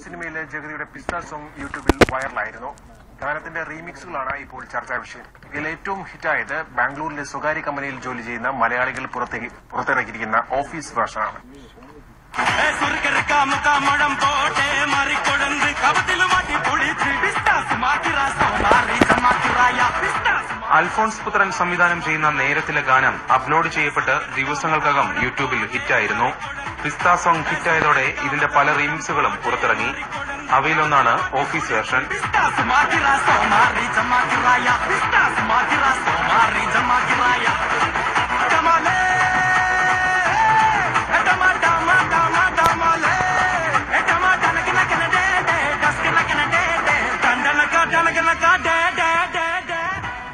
സിനിമയിലെ ജഗതിയുടെ പിസ്ത സോങ് യൂട്യൂബിൽ വൈറലായിരുന്നു. ഗാനത്തിന്റെ റീമിക്സുകളാണ് ഇപ്പോൾ ചർച്ചാ വിഷയം. ഇതിൽ ഏറ്റവും ഹിറ്റായത് ബാംഗ്ലൂരിലെ സ്വകാര്യ കമ്പനിയിൽ ജോലി ചെയ്യുന്ന മലയാളികൾ പുറത്തിറക്കിയിരിക്കുന്ന ഓഫീസ് വേർഷനാണ്. അൽഫോൺസ് പുത്രൻ സംവിധാനം ചെയ്യുന്ന നേരത്തിലെ ഗാനം അപ്ലോഡ് ചെയ്യപ്പെട്ട് ദിവസങ്ങൾക്കകം യൂട്യൂബിൽ ഹിറ്റായിരുന്നു. പിസ്ത സോങ് ഹിറ്റായതോടെ ഇതിന്റെ പല റീമിക്സുകളും പുറത്തിറങ്ങി. അവയിലൊന്നാണ് ഓഫീസ് വേർഷൻ.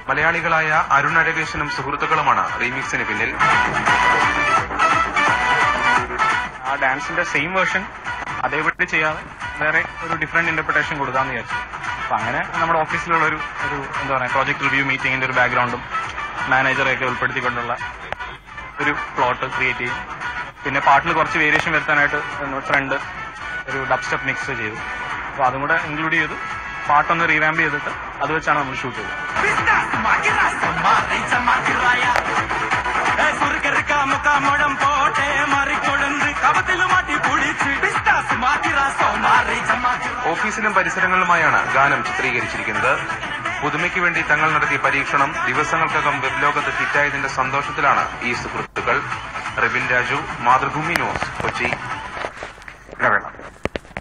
മലയാളികളായ അരുൺ അഴകേശനും സുഹൃത്തുക്കളുമാണ് റീമിക്സിന് പിന്നിൽ. ആ ഡാൻസിന്റെ സെയിം വേർഷൻ അതേപടി ചെയ്യാതെ വേറെ ഒരു ഡിഫറെന്റ് ഇന്റർപ്രിട്ടേഷൻ കൊടുക്കാന്ന് വിചാരിച്ചു. അപ്പൊ അങ്ങനെ നമ്മുടെ ഓഫീസിലുള്ള ഒരു എന്താ പറയുക പ്രോജക്ട് റിവ്യൂ മീറ്റിംഗിന്റെ ഒരു ബാക്ക്ഗ്രൗണ്ടും മാനേജറെയൊക്കെ ഉൾപ്പെടുത്തിക്കൊണ്ടുള്ള ഒരു പ്ലോട്ട് ക്രിയേറ്റ് ചെയ്യും. പിന്നെ പാട്ടിൽ കുറച്ച് വേരിയേഷൻ വരുത്താനായിട്ട് ഫ്രണ്ട് ഒരു ഡബ് സ്റ്റെപ്പ് മിക്സ് ചെയ്തു. അപ്പൊ അതും കൂടെ ഇൻക്ലൂഡ് ചെയ്ത് പാട്ടൊന്ന് റീവാമ്പ് ചെയ്തിട്ട് അത് വെച്ചാണ് നമ്മൾ ഷൂട്ട് ചെയ്തത്. ഓഫീസിലും പരിസരങ്ങളിലുമായാണ് ഗാനം ചിത്രീകരിച്ചിരിക്കുന്നത്. പുതുമയ്ക്ക് വേണ്ടി തങ്ങൾ നടത്തിയ പരീക്ഷണം ദിവസങ്ങൾക്കകം വെബ് ലോകത്ത് ഹിറ്റായതിന്റെ സന്തോഷത്തിലാണ് ഈ സുഹൃത്തുക്കൾ. റിബിൻ രാജു, മാതൃഭൂമി ന്യൂസ്, കൊച്ചി.